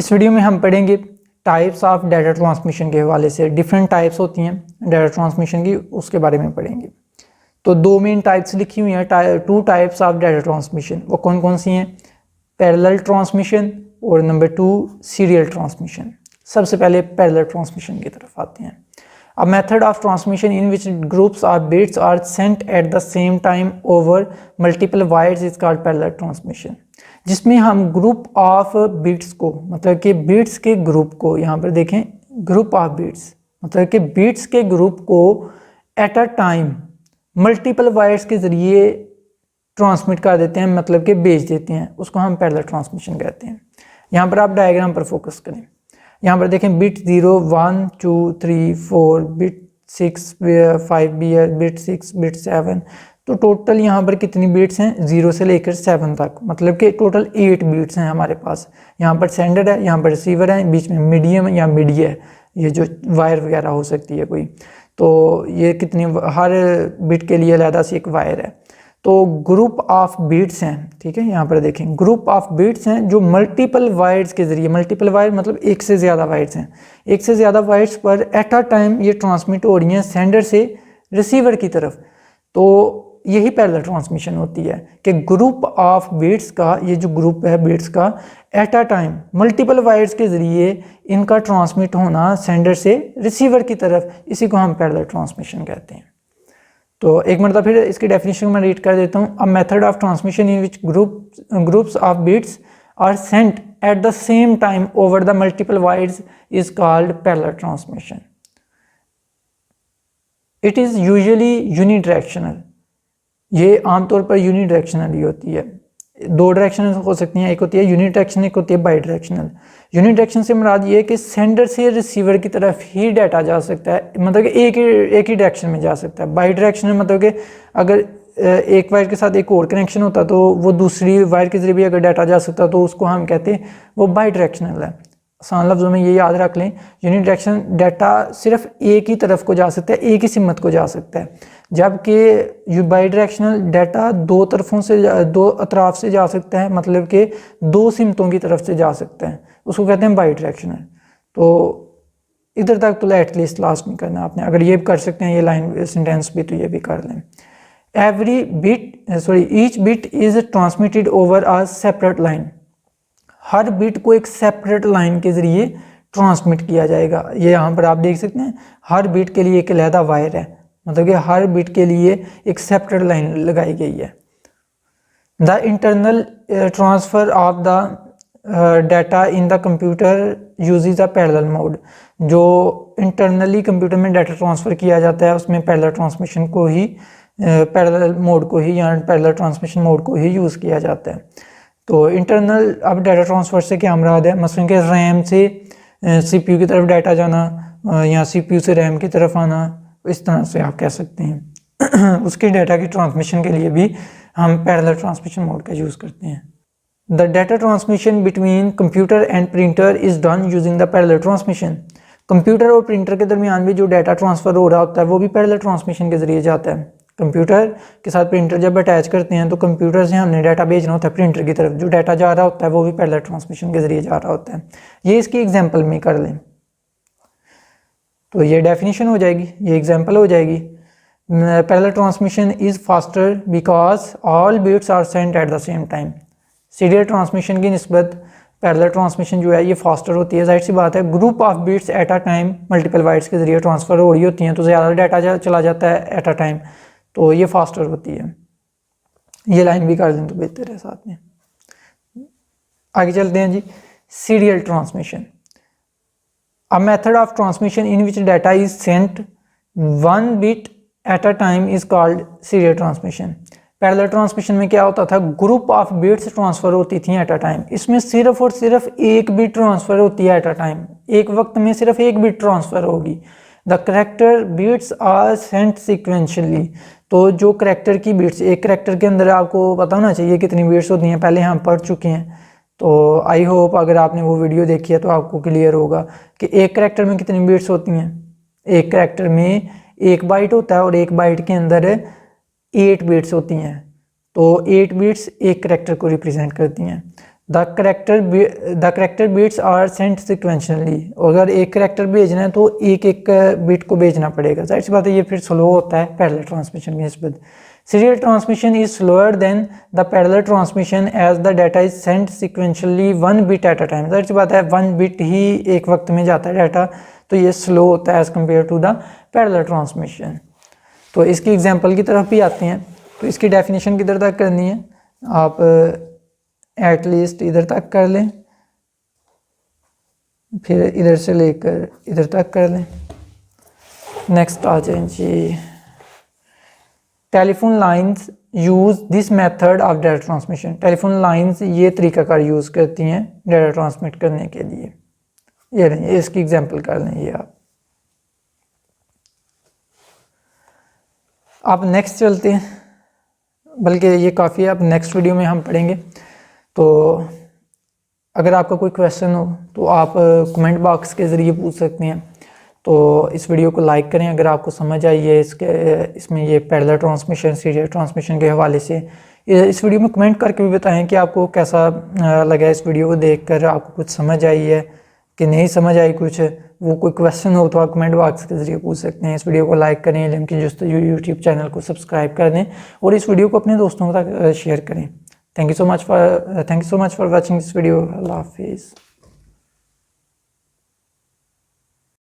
इस वीडियो में हम पढ़ेंगे टाइप्स ऑफ डाटा ट्रांसमिशन के हवाले से। डिफरेंट टाइप्स होती हैं डाटा ट्रांसमिशन की, उसके बारे में पढ़ेंगे। तो दो मेन टाइप्स लिखी हुई हैं, two types of data transmission. वो कौन कौन सी हैं? पैरेलल ट्रांसमिशन और नंबर 2 सीरियल ट्रांसमिशन। सबसे पहले पैरेलल ट्रांसमिशन की तरफ आते हैं। A method of transmission in which groups of bits are sent at the same time over multiple wires is called parallel transmission। जिसमें हम ग्रुप ऑफ बिट्स को, मतलब कि बिट्स के ग्रुप को, यहाँ पर देखें ग्रुप ऑफ बिट्स, मतलब कि बिट्स के ग्रुप को eight a time multiple wires के ज़रिए ट्रांसमिट कर देते हैं, मतलब कि भेज देते हैं, उसको हम पैरेलल ट्रांसमिशन कहते हैं। यहाँ पर आप डायग्राम पर फोकस करें। यहाँ पर देखें बिट 0 1 2 3 4, बिट 6 5 भी है, बिट 6 बिट 7, तो टोटल यहाँ पर कितनी बिट्स हैं? 0 से लेकर 7 तक, मतलब कि टोटल 8 बिट्स हैं हमारे पास। यहाँ पर सेंडर है, यहाँ पर रिसीवर है, बीच में मीडियम या मिडी है, ये जो वायर वगैरह हो सकती है कोई, तो ये कितनी, हर बिट के लिए अलग से एक वायर है। तो ग्रुप ऑफ बिट्स हैं, ठीक है। यहाँ पर देखें ग्रुप ऑफ बिट्स हैं जो मल्टीपल वायर्स के ज़रिए, मल्टीपल वायर मतलब एक से ज़्यादा वायर्स हैं, एक से ज़्यादा वायर्स पर एट अ टाइम ये ट्रांसमिट हो रही हैं सेंडर से रिसीवर की तरफ। तो यही पैरेलल ट्रांसमिशन होती है कि ग्रुप ऑफ बिट्स का, ये जो ग्रुप है बिट्स का, eight a time multiple wires के ज़रिए इनका ट्रांसमिट होना सेंडर से रिसीवर की तरफ, इसी को हम पैरेलल ट्रांसमिशन कहते हैं। तो एक मरतबा फिर इसकी डेफिनेशन मैं रीड कर देता हूँ। A method of transmission in which groups of bits are sent at the same time over the multiple wires is called parallel transmission. It is usually unidirectional. ये आमतौर पर यूनिडायरेक्शनल ही होती है। दो डायरेक्शन हो सकती हैं, एक होती है यूनिडायरेक्शनल, एक होती है बाई डायरेक्शनल। यूनिडायरेक्शन से मुराद ये है कि सेंडर से रिसीवर की तरफ ही डाटा जा सकता है, मतलब कि एक ही डायरेक्शन में जा सकता है। बाई डायरेक्शनल मतलब कि अगर एक वायर के साथ एक और कनेक्शन होता तो वो दूसरी वायर के जरिए भी अगर डाटा जा सकता तो उसको हम कहते हैं वो बाई डायरेक्शनल है। आसान लफ्ज़ों में ये याद रख लें, यूनिडायरेक्शन डाटा सिर्फ एक ही तरफ को जा सकता है, एक ही सिमत को जा सकता है, जबकि बाई डायरेक्शनल डाटा दो तरफों से, दो अतराफ से जा सकता है, मतलब कि दो सिमतों की तरफ से जा सकता है, उसको कहते हैं बाई डायरेक्शनल। तो इधर तक तो एटलीस्ट लास्ट में करना आपने, अगर ये कर सकते हैं ये लाइन सेंटेंस भी, तो ये भी कर लें। Each bit is transmitted over a separate line. Her bit को एक सेपरेट लाइन के ज़रिए ट्रांसमिट किया जाएगा। ये यहाँ पर आप देख सकते हैं, हर बिट के लिए एक अलहदा वायर है, मतलब कि हर बिट के लिए एक सेपरेट लाइन लगाई गई है। The internal transfer of the data in the computer uses a parallel mode. जो इंटरनली कंप्यूटर में डाटा ट्रांसफ़र किया जाता है उसमें पैरेलल ट्रांसमिशन को ही, पैरेलल मोड को ही, या पैरेलल ट्रांसमिशन मोड को ही यूज़ किया जाता है। तो इंटरनल, अब डाटा ट्रांसफ़र से क्या मुराद है? मसलन के रैम से सीपीयू की तरफ डाटा जाना, या सीपीयू से रैम की तरफ आना, इस तरह से आप कह सकते हैं। उसके डाटा की ट्रांसमिशन के लिए भी हम पैरेलल ट्रांसमिशन मोड का यूज़ करते हैं। The data transmission between computer and printer is done using the parallel transmission. Computer और प्रिंटर के दरमियान भी जो डाटा ट्रांसफ़र हो रहा होता है वो भी पैरेलल ट्रांसमिशन के ज़रिए जाता है। कंप्यूटर के साथ प्रिंटर जब अटैच करते हैं तो कंप्यूटर से हमने डाटा भेजना होता है प्रिंटर की तरफ, जो डाटा जा रहा होता है वो भी पैरेलल ट्रांसमिशन के ज़रिए जा रहा होता है। ये इसकी एग्जांपल में कर लें तो ये डेफिनेशन हो जाएगी, ये एग्जांपल हो जाएगी। Parallel transmission is faster because all bits are sent at the same time. Serial transmission की निस्बत पैरेलल ट्रांसमिशन जो है ये फास्टर होती है। जाहिर सी बात है, group of bits eight a time multiple wires के ज़रिए ट्रांसफ़र हो रही होती हैं तो ज़्यादा डाटा चला जाता है एट अ टाइम, तो ये फास्टर होती है। ये लाइन भी कर दें तो बेहतर है साथ में। आगे चलते हैं जी। Serial transmission. A method of transmission in which data is sent one bit at a time is called serial transmission. Parallel transmission में क्या होता था? ग्रुप ऑफ बिट्स ट्रांसफ़र होती थी एट अ टाइम। इसमें सिर्फ और सिर्फ एक बिट ट्रांसफ़र होती है एट अ टाइम, एक वक्त में सिर्फ एक बिट ट्रांसफ़र होगी। The character bits are sent sequentially. तो जो करैक्टर की बिट्स, एक करैक्टर के अंदर आपको पता होना चाहिए कितनी बिट्स होती हैं, पहले हम पढ़ चुके हैं। तो आई होप अगर आपने वो वीडियो देखी है तो आपको क्लियर होगा कि एक करैक्टर में कितनी बिट्स होती हैं। एक करैक्टर में एक बाइट होता है और एक बाइट के अंदर 8 बिट्स होती हैं, तो 8 बिट्स एक करैक्टर को रिप्रेजेंट करती हैं। The character bits are sent sequentially. अगर एक करेक्टर भेजना है तो एक एक बिट को भेजना पड़ेगा, जाहिर सी बात है ये फिर स्लो होता है पैरेलल ट्रांसमिशन की निस्बत। Serial transmission is slower than the parallel transmission as the data is sent sequentially 1 bit at a time. जाहिर सी बात है 1 बिट ही एक वक्त में जाता है डाटा, तो ये स्लो होता है as compare to the parallel transmission. तो इसकी एग्जांपल की तरफ भी आते हैं। तो इसकी डेफिनेशन किधर तक करनी है, आप एटलीस्ट इधर तक कर लें, फिर इधर से लेकर इधर तक कर लें। नेक्स्ट आ जाए जी, telephone lines use this method of data transmission. Telephone lines ये तरीकाकार यूज़ करती हैं डाटा ट्रांसमिट करने के लिए। ये नहीं, इसकी एग्जांपल कर लें ये आप नेक्स्ट चलते हैं, बल्कि ये काफ़ी है, अब नेक्स्ट वीडियो में हम पढ़ेंगे। तो अगर आपका कोई क्वेश्चन हो तो आप कमेंट बॉक्स के ज़रिए पूछ सकते हैं। तो इस वीडियो को लाइक करें अगर आपको समझ आई है इसमें ये पैरेलल ट्रांसमिशन सीरियल ट्रांसमिशन के हवाले से। इस वीडियो में कमेंट करके भी बताएं कि आपको कैसा लगा इस वीडियो को देखकर, आपको कुछ समझ आई है कि नहीं समझ आई कुछ, वो कोई क्वेश्चन हो तो आप कमेंट बॉक्स के ज़रिए पूछ सकते हैं। इस वीडियो को लाइक करें, इल्म की जुस्तजू यूट्यूब चैनल को सब्सक्राइब कर दें और इस वीडियो को अपने दोस्तों तक शेयर करें। Thank you so much for watching this video. अल्लाह हाफिज़।